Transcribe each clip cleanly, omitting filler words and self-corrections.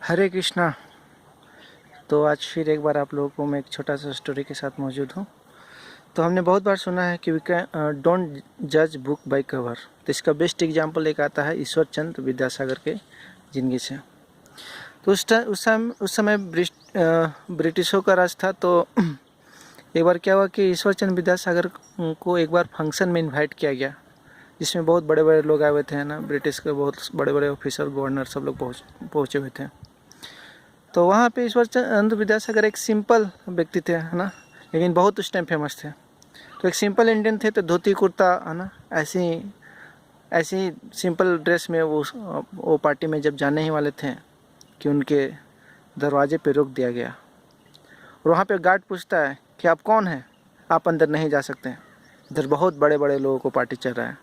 हरे कृष्णा। तो आज फिर एक बार आप लोगों को मैं एक छोटा सा स्टोरी के साथ मौजूद हूँ। तो हमने बहुत बार सुना है कि वी कैन डोंट जज बुक बाय कवर। तो इसका बेस्ट एग्जांपल एक आता है ईश्वर चंद्र विद्यासागर के ज़िंदगी से। तो उस समय ब्रिटिशों का राज था। तो एक बार क्या हुआ कि ईश्वर चंद्र विद्यासागर को एक बार फंक्शन में इन्वाइट किया गया, जिसमें बहुत बड़े बड़े लोग आए हुए थे, है ना। ब्रिटिश के बहुत बड़े बड़े ऑफिसर, गवर्नर सब लोग पहुँचे हुए थे। तो वहाँ पे ईश्वर चंद्र विद्यासागर एक सिंपल व्यक्ति थे, है ना, लेकिन बहुत उस टाइम फेमस थे। तो एक सिंपल इंडियन थे, तो धोती कुर्ता, है ना, ऐसी सिंपल ड्रेस में वो पार्टी में जब जाने ही वाले थे कि उनके दरवाजे पे रोक दिया गया। और वहाँ पे गार्ड पूछता है कि आप कौन हैं, आप अंदर नहीं जा सकते। इधर बहुत बड़े बड़े लोगों को पार्टी चल रहा है,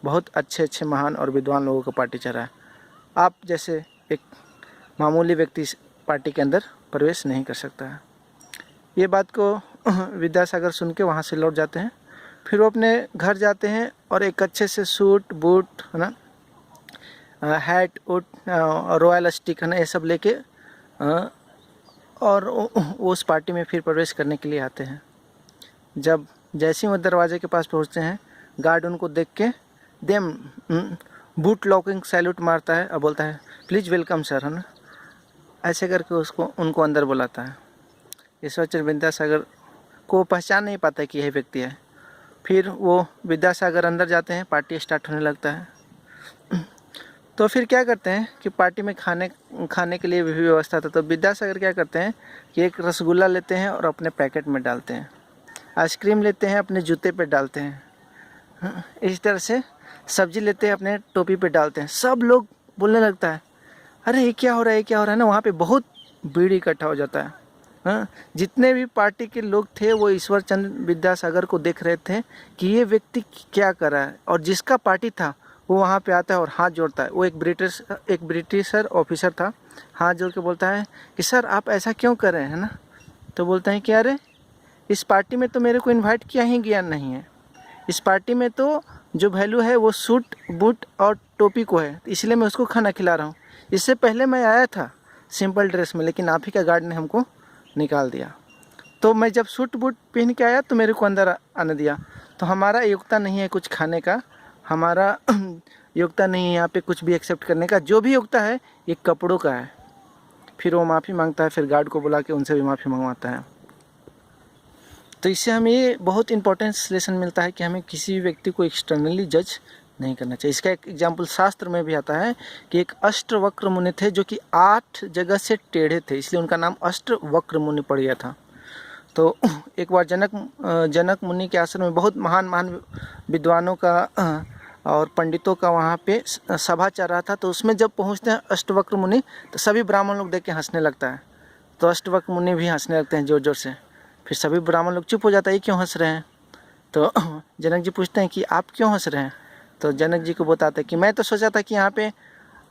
बहुत अच्छे अच्छे महान और विद्वान लोगों को पार्टी चल रहा है, आप जैसे एक मामूली व्यक्ति पार्टी के अंदर प्रवेश नहीं कर सकता है। ये बात को विद्यासागर सुन के वहाँ से लौट जाते हैं। फिर वो अपने घर जाते हैं और एक अच्छे से सूट बूट, है ना, हैट उट, रॉयल स्टिक, है ना, ये सब लेके और वो उस पार्टी में फिर प्रवेश करने के लिए आते हैं। जब जैसे ही वो दरवाजे के पास पहुँचते हैं, गार्ड उनको देख के देम बूट लॉकिंग सैल्यूट मारता है और बोलता है प्लीज़ वेलकम सर, है ना। ऐसे करके उनको अंदर बुलाता है। ईश्वर चंद्र विद्यासागर को पहचान नहीं पाता है कि यही व्यक्ति है। फिर वो विद्यासागर अंदर जाते हैं, पार्टी स्टार्ट होने लगता है। तो फिर क्या करते हैं कि पार्टी में खाने के लिए भी व्यवस्था था। तो विद्यासागर क्या करते हैं कि एक रसगुल्ला लेते हैं और अपने पैकेट में डालते हैं, आइसक्रीम लेते हैं अपने जूते पे डालते हैं, इस तरह से सब्जी लेते हैं अपने टोपी पे डालते हैं। सब लोग बोलने लगता है अरे ये क्या हो रहा है, ये क्या हो रहा है ना। वहाँ पे बहुत भीड़ इकट्ठा हो जाता है। हाँ, जितने भी पार्टी के लोग थे वो ईश्वर चंद्र विद्यासागर को देख रहे थे कि ये व्यक्ति क्या कर रहा है। और जिसका पार्टी था वो वहाँ पे आता है और हाथ जोड़ता है। वो एक ब्रिटिशर ऑफिसर था, हाथ जोड़ के बोलता है कि सर आप ऐसा क्यों कर रहे हैं, है ना। तो बोलते हैं कि अरे इस पार्टी में तो मेरे को इन्वाइट किया ही गया नहीं है। इस पार्टी में तो जो वैल्यू है वो सूट बूट और टोपी को है, इसलिए मैं उसको खाना खिला रहा हूँ। इससे पहले मैं आया था सिंपल ड्रेस में, लेकिन आप ही का गार्ड ने हमको निकाल दिया। तो मैं जब सूट बूट पहन के आया तो मेरे को अंदर आने दिया। तो हमारा योग्यता नहीं है कुछ खाने का, हमारा योग्यता नहीं है यहाँ पे कुछ भी एक्सेप्ट करने का। जो भी योग्यता है ये कपड़ों का है। फिर वो माफ़ी मांगता है, फिर गार्ड को बुला के उनसे भी माफ़ी मंगवाता है। तो इससे हमें ये बहुत इंपॉर्टेंस लेसन मिलता है कि हमें किसी भी व्यक्ति को एक्सटर्नली जज नहीं करना चाहिए। इसका एक एग्जाम्पल शास्त्र में भी आता है कि एक अष्टवक्र मुनि थे जो कि 8 जगह से टेढ़े थे, इसलिए उनका नाम अष्टवक्र मुनि पड़ गया था। तो एक बार जनक मुनि के आश्रम में बहुत महान विद्वानों का और पंडितों का वहाँ पे सभा चल रहा था। तो उसमें जब पहुँचते हैं अष्टवक्र मुनि, तो सभी ब्राह्मण लोग देख के हंसने लगता है। तो अष्टवक्र मुनि भी हंसने लगते हैं ज़ोर ज़ोर से। फिर सभी ब्राह्मण लोग चुप हो जाता है, ये क्यों हंस रहे हैं। तो जनक जी पूछते हैं कि आप क्यों हंस रहे हैं। तो जनक जी को बताते हैं कि मैं तो सोचा था कि यहाँ पे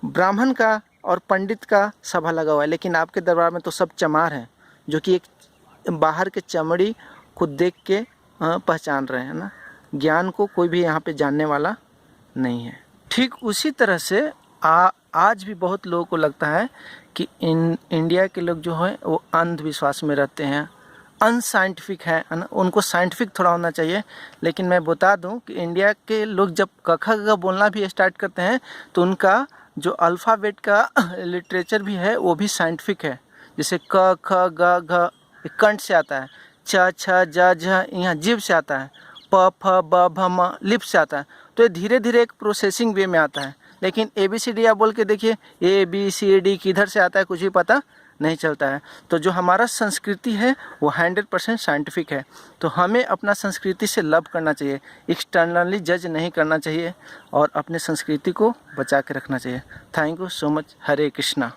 ब्राह्मण का और पंडित का सभा लगा हुआ है, लेकिन आपके दरबार में तो सब चमार हैं जो कि एक बाहर के चमड़ी को देख के पहचान रहे हैं ना। ज्ञान को कोई भी यहाँ पे जानने वाला नहीं है। ठीक उसी तरह से आज भी बहुत लोगों को लगता है कि इंडिया के लोग जो हैं वो अंधविश्वास में रहते हैं, अनसाइंटिफिक है ना। उनको साइंटिफिक थोड़ा होना चाहिए। लेकिन मैं बता दूं कि इंडिया के लोग जब क ख ग बोलना भी स्टार्ट करते हैं तो उनका जो अल्फ़ाबेट का लिटरेचर भी है वो भी साइंटिफिक है। जैसे क ख ग घ कंठ से आता है, छ छ ज झ यहाँ जीभ से आता है, प फ ब भ म लिप से आता है। तो ये धीरे धीरे एक प्रोसेसिंग वे में आता है। लेकिन ABCD आप बोल के देखिए, ABCD किधर से आता है कुछ भी पता नहीं चलता है। तो जो हमारा संस्कृति है वो 100% साइंटिफिक है। तो हमें अपना संस्कृति से लव करना चाहिए, एक्सटर्नली जज नहीं करना चाहिए और अपने संस्कृति को बचा के रखना चाहिए। Thank you so much. Hare Krishna.